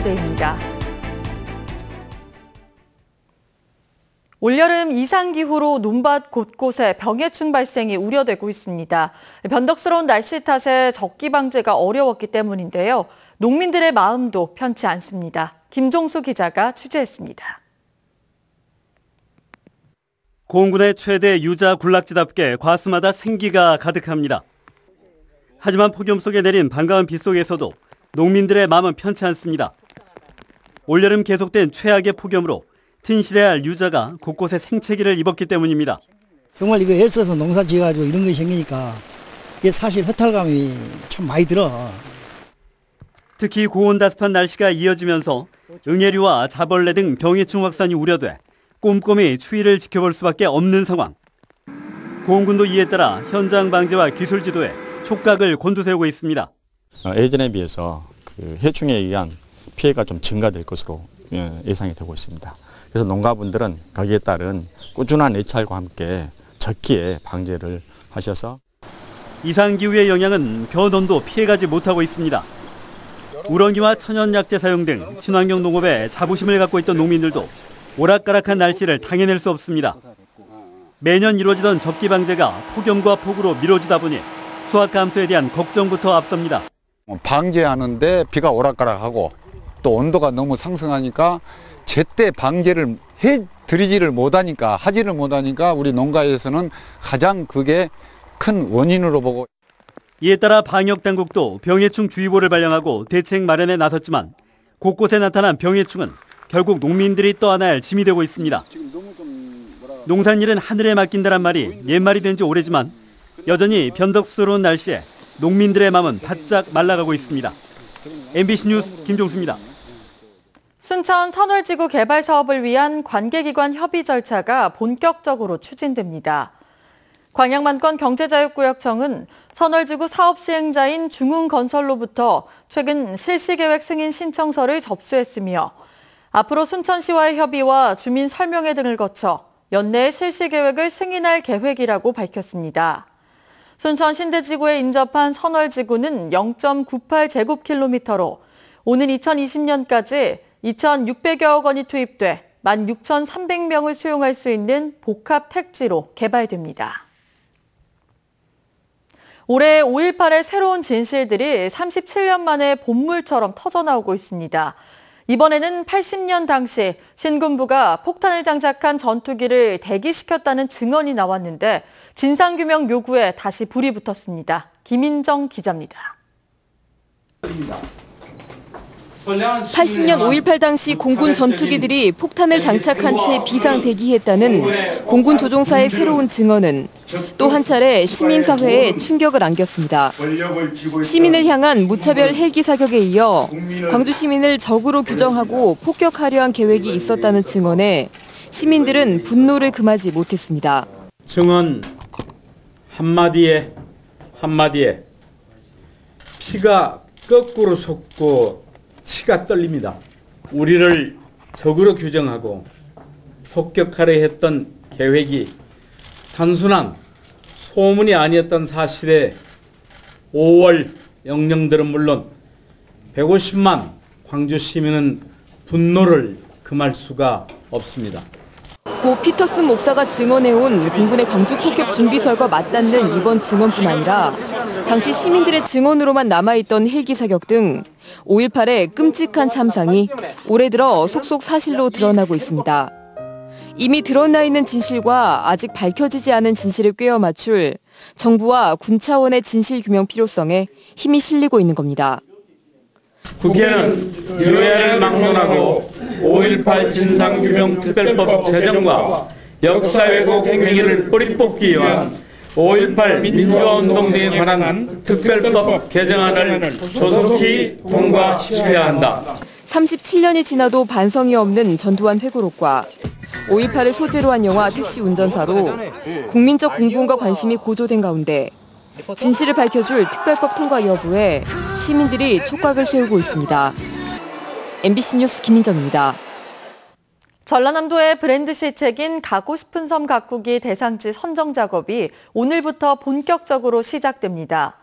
서울대입니다. 올여름 이상기후로 논밭 곳곳에 병해충 발생이 우려되고 있습니다. 변덕스러운 날씨 탓에 적기 방제가 어려웠기 때문인데요. 농민들의 마음도 편치 않습니다. 김종수 기자가 취재했습니다. 고흥군의 최대 유자 군락지답게 과수마다 생기가 가득합니다. 하지만 폭염 속에 내린 반가운 비 속에서도 농민들의 마음은 편치 않습니다. 올여름 계속된 최악의 폭염으로 튼실해야 할 유자가 곳곳에 생채기를 입었기 때문입니다. 정말 이거 애써서 농사 지어가지고 이런 것이 생기니까 이게 사실 허탈감이 참 많이 들어. 특히 고온다습한 날씨가 이어지면서 응애류와 자벌레 등 병해충 확산이 우려돼 꼼꼼히 추이를 지켜볼 수밖에 없는 상황. 고흥군도 이에 따라 현장 방제와 기술 지도에 촉각을 곤두세우고 있습니다. 예전에 비해서 해충에 의한 피해가 좀 증가될 것으로 예상이 되고 있습니다. 그래서 농가분들은 거기에 따른 꾸준한 예찰과 함께 적기에 방제를 하셔서 이상기후의 영향은 벼논도 피해가지 못하고 있습니다. 우렁이와 천연약재 사용 등 친환경 농업에 자부심을 갖고 있던 농민들도 오락가락한 날씨를 당해낼 수 없습니다. 매년 이루어지던 적기 방제가 폭염과 폭우로 미뤄지다 보니 수확 감소에 대한 걱정부터 앞섭니다. 방제하는데 비가 오락가락하고 또 온도가 너무 상승하니까 제때 방제를 해드리지를 못하니까 하지를 못하니까 우리 농가에서는 가장 그게 큰 원인으로 보고. 이에 따라 방역당국도 병해충 주의보를 발령하고 대책 마련에 나섰지만 곳곳에 나타난 병해충은 결국 농민들이 떠안아야 할 짐이 되고 있습니다. 농산일은 하늘에 맡긴다란 말이 옛말이 된 지 오래지만 여전히 변덕스러운 날씨에 농민들의 마음은 바짝 말라가고 있습니다. MBC 뉴스 김종수입니다. 순천 선월지구 개발 사업을 위한 관계기관 협의 절차가 본격적으로 추진됩니다. 광양만권 경제자유구역청은 선월지구 사업 시행자인 중흥건설로부터 최근 실시계획 승인 신청서를 접수했으며 앞으로 순천시와의 협의와 주민 설명회 등을 거쳐 연내에 실시계획을 승인할 계획이라고 밝혔습니다. 순천 신대지구에 인접한 선월지구는 0.98제곱킬로미터로 오는 2020년까지 2,600여억 원이 투입돼 16,300명을 수용할 수 있는 복합 택지로 개발됩니다. 올해 5.18의 새로운 진실들이 37년 만에 본물처럼 터져나오고 있습니다. 이번에는 80년 당시 신군부가 폭탄을 장착한 전투기를 대기시켰다는 증언이 나왔는데 진상규명 요구에 다시 불이 붙었습니다. 김인정 기자입니다. 80년 5.18 당시 공군 전투기들이 폭탄을 장착한 채 비상 대기했다는 공군 조종사의 새로운 증언은 또 한 차례 시민사회에 충격을 안겼습니다. 시민을 향한 무차별 헬기 사격에 이어 광주 시민을 적으로 규정하고 폭격하려 한 계획이 있었다는 증언에 시민들은 분노를 금하지 못했습니다. 증언 한마디에 피가 거꾸로 솟고 치가 떨립니다. 우리를 적으로 규정하고 폭격하려 했던 계획이 단순한 소문이 아니었던 사실에 5월 영령들은 물론 150만 광주 시민은 분노를 금할 수가 없습니다. 고 피터슨 목사가 증언해온 공군의 광주 폭격 준비설과 맞닿는 이번 증언뿐 아니라 당시 시민들의 증언으로만 남아있던 헬기 사격 등 5.18의 끔찍한 참상이 올해 들어 속속 사실로 드러나고 있습니다. 이미 드러나 있는 진실과 아직 밝혀지지 않은 진실을 꿰어 맞출 정부와 군 차원의 진실 규명 필요성에 힘이 실리고 있는 겁니다. 국회는 유해를 막론하고 5.18 진상규명특별법 제정과 역사 왜곡 행위를 뿌리 뽑기 위한 5.18 민주화운동 등에 관한 특별법 개정안을 조속히 통과시켜야 한다. 37년이 지나도 반성이 없는 전두환 회고록과 5.18을 소재로 한 영화 택시 운전사로 국민적 공분과 관심이 고조된 가운데 진실을 밝혀줄 특별법 통과 여부에 시민들이 촉각을 세우고 있습니다. MBC 뉴스 김민정입니다. 전라남도의 브랜드 시책인 가고 싶은 섬 가꾸기 대상지 선정 작업이 오늘부터 본격적으로 시작됩니다.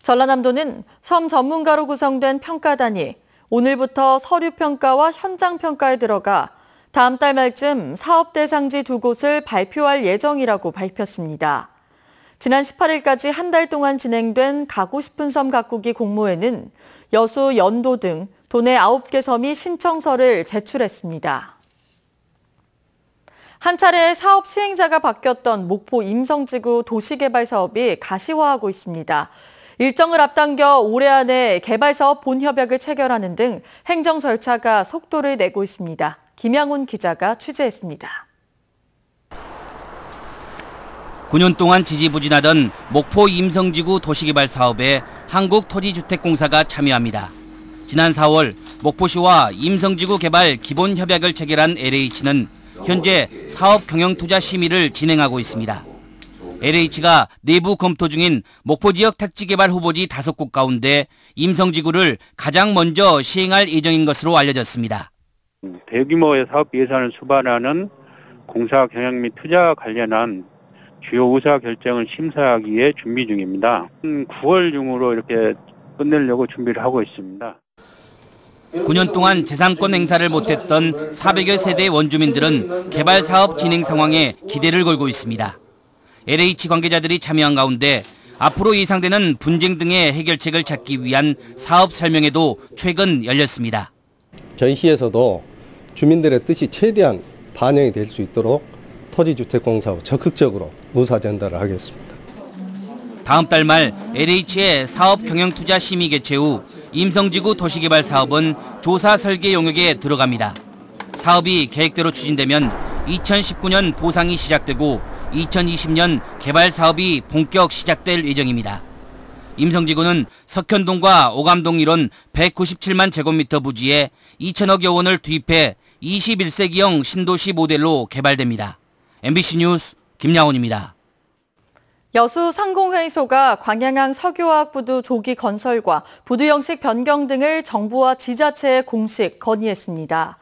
전라남도는 섬 전문가로 구성된 평가단이 오늘부터 서류 평가와 현장 평가에 들어가 다음 달 말쯤 사업 대상지 2곳을 발표할 예정이라고 밝혔습니다. 지난 18일까지 한 달 동안 진행된 가고 싶은 섬 가꾸기 공모에는 여수, 연도 등 도내 9개 섬이 신청서를 제출했습니다. 한 차례 사업 시행자가 바뀌었던 목포 임성지구 도시개발 사업이 가시화하고 있습니다. 일정을 앞당겨 올해 안에 개발사업 본협약을 체결하는 등 행정 절차가 속도를 내고 있습니다. 김양훈 기자가 취재했습니다. 9년 동안 지지부진하던 목포 임성지구 도시개발 사업에 한국토지주택공사가 참여합니다. 지난 4월 목포시와 임성지구 개발 기본협약을 체결한 LH는 현재 사업 경영투자 심의를 진행하고 있습니다. LH가 내부 검토 중인 목포 지역 택지개발 후보지 5곳 가운데 임성지구를 가장 먼저 시행할 예정인 것으로 알려졌습니다. 대규모의 사업 예산을 수반하는 공사 경영 및 투자 관련한 주요 의사 결정을 심사하기 위해 준비 중입니다. 9월 중으로 이렇게 끝내려고 준비를 하고 있습니다. 9년 동안 재산권 행사를 못했던 400여 세대 원주민들은 개발 사업 진행 상황에 기대를 걸고 있습니다. LH 관계자들이 참여한 가운데 앞으로 예상되는 분쟁 등의 해결책을 찾기 위한 사업 설명회도 최근 열렸습니다. 저희 시에서도 주민들의 뜻이 최대한 반영이 될 수 있도록 토지주택공사와 적극적으로 의사 전달을 하겠습니다. 다음 달 말 LH의 사업 경영투자 심의 개최 후 임성지구 도시개발 사업은 조사 설계 영역에 들어갑니다. 사업이 계획대로 추진되면 2019년 보상이 시작되고 2020년 개발 사업이 본격 시작될 예정입니다. 임성지구는 석현동과 오감동 일원 197만 제곱미터 부지에 2천억여 원을 투입해 21세기형 신도시 모델로 개발됩니다. MBC 뉴스 김양훈입니다. 여수 상공회의소가 광양항 석유화학부두 조기 건설과 부두 형식 변경 등을 정부와 지자체에 공식 건의했습니다.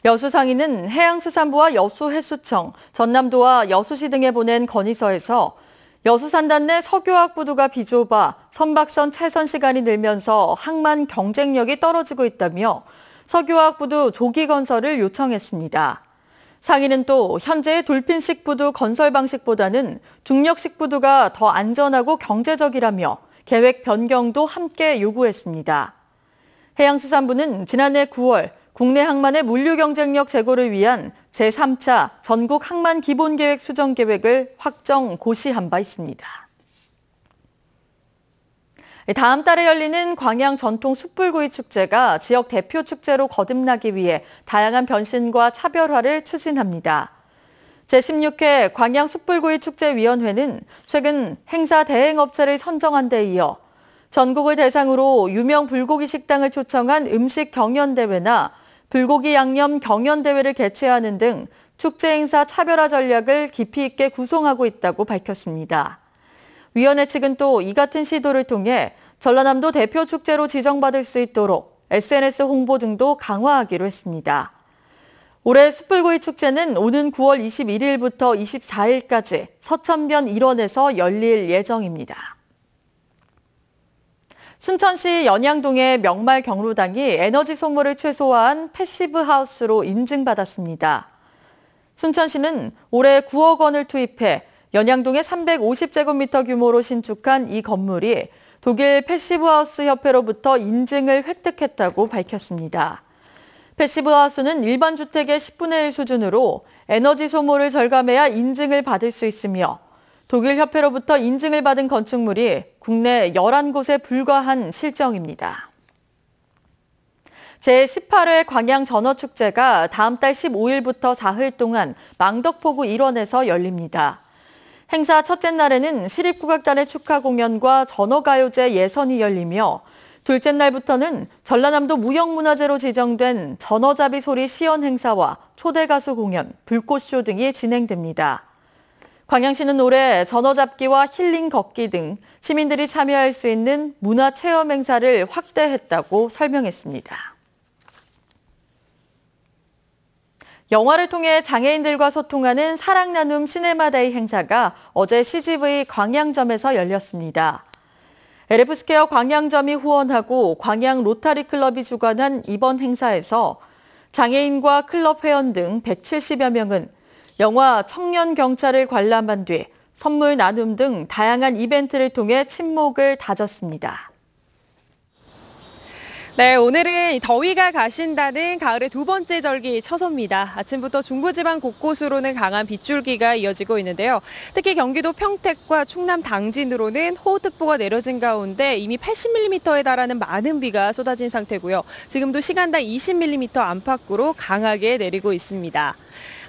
여수상인은 해양수산부와 여수해수청, 전남도와 여수시 등에 보낸 건의서에서 여수산단 내 석유화학부두가 비좁아 선박선 채선 시간이 늘면서 항만 경쟁력이 떨어지고 있다며 석유화학부두 조기 건설을 요청했습니다. 상인은 또 현재의 돌핀식 부두 건설 방식보다는 중력식 부두가 더 안전하고 경제적이라며 계획 변경도 함께 요구했습니다. 해양수산부는 지난해 9월 국내 항만의 물류 경쟁력 제고를 위한 제3차 전국 항만 기본계획 수정 계획을 확정 고시한 바 있습니다. 다음 달에 열리는 광양 전통 숯불구이 축제가 지역 대표 축제로 거듭나기 위해 다양한 변신과 차별화를 추진합니다. 제16회 광양 숯불구이 축제위원회는 최근 행사 대행업체를 선정한 데 이어 전국을 대상으로 유명 불고기 식당을 초청한 음식 경연대회나 불고기 양념 경연대회를 개최하는 등 축제 행사 차별화 전략을 깊이 있게 구성하고 있다고 밝혔습니다. 위원회 측은 또 이 같은 시도를 통해 전라남도 대표 축제로 지정받을 수 있도록 SNS 홍보 등도 강화하기로 했습니다. 올해 숯불구이 축제는 오는 9월 21일부터 24일까지 서천변 일원에서 열릴 예정입니다. 순천시 연양동의 명말 경로당이 에너지 소모를 최소화한 패시브 하우스로 인증받았습니다. 순천시는 올해 9억 원을 투입해 연양동에 350제곱미터 규모로 신축한 이 건물이 독일 패시브하우스 협회로부터 인증을 획득했다고 밝혔습니다. 패시브하우스는 일반 주택의 10분의 1 수준으로 에너지 소모를 절감해야 인증을 받을 수 있으며 독일 협회로부터 인증을 받은 건축물이 국내 11곳에 불과한 실정입니다. 제18회 광양 전어축제가 다음 달 15일부터 4흘 동안 망덕포구 일원에서 열립니다. 행사 첫째 날에는 시립국악단의 축하 공연과 전어가요제 예선이 열리며 둘째 날부터는 전라남도 무형문화재로 지정된 전어잡이 소리 시연 행사와 초대 가수 공연, 불꽃쇼 등이 진행됩니다. 광양시는 올해 전어잡기와 힐링 걷기 등 시민들이 참여할 수 있는 문화체험 행사를 확대했다고 설명했습니다. 영화를 통해 장애인들과 소통하는 사랑 나눔 시네마데이 행사가 어제 CGV 광양점에서 열렸습니다. LF스퀘어 광양점이 후원하고 광양 로타리클럽이 주관한 이번 행사에서 장애인과 클럽 회원 등 170여 명은 영화 청년경찰을 관람한 뒤 선물 나눔 등 다양한 이벤트를 통해 친목을 다졌습니다. 네, 오늘은 더위가 가신다는 가을의 두 번째 절기 처서입니다. 아침부터 중부지방 곳곳으로는 강한 빗줄기가 이어지고 있는데요. 특히 경기도 평택과 충남 당진으로는 호우특보가 내려진 가운데 이미 80mm에 달하는 많은 비가 쏟아진 상태고요. 지금도 시간당 20mm 안팎으로 강하게 내리고 있습니다.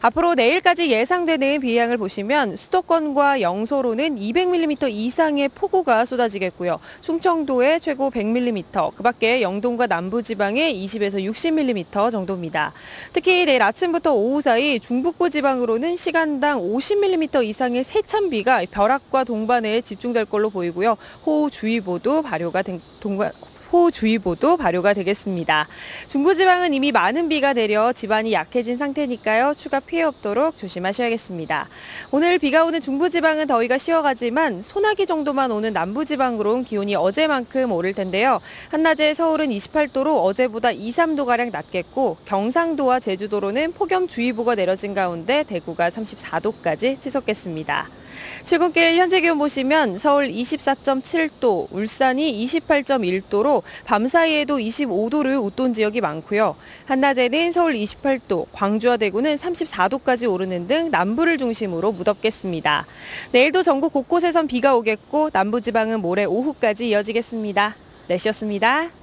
앞으로 내일까지 예상되는 비양을 보시면 수도권과 영서로는 200mm 이상의 폭우가 쏟아지겠고요. 충청도에 최고 100mm, 그 밖에 영동과 남부지방에 20에서 60mm 정도입니다. 특히 내일 아침부터 오후 사이 중북부 지방으로는 시간당 50mm 이상의 세찬 비가 벼락과 동반에 집중될 걸로 보이고요. 호우주의보도 발효가 되겠습니다. 중부지방은 이미 많은 비가 내려 지반이 약해진 상태니까요. 추가 피해 없도록 조심하셔야겠습니다. 오늘 비가 오는 중부지방은 더위가 쉬어가지만 소나기 정도만 오는 남부지방으로는 기온이 어제만큼 오를 텐데요. 한낮에 서울은 28도로 어제보다 2, 3도가량 낮겠고 경상도와 제주도로는 폭염주의보가 내려진 가운데 대구가 34도까지 치솟겠습니다. 출근길 현재 기온 보시면 서울 24.7도, 울산이 28.1도로 밤사이에도 25도를 웃돈 지역이 많고요. 한낮에는 서울 28도, 광주와 대구는 34도까지 오르는 등 남부를 중심으로 무덥겠습니다. 내일도 전국 곳곳에선 비가 오겠고 남부지방은 모레 오후까지 이어지겠습니다. 날씨였습니다.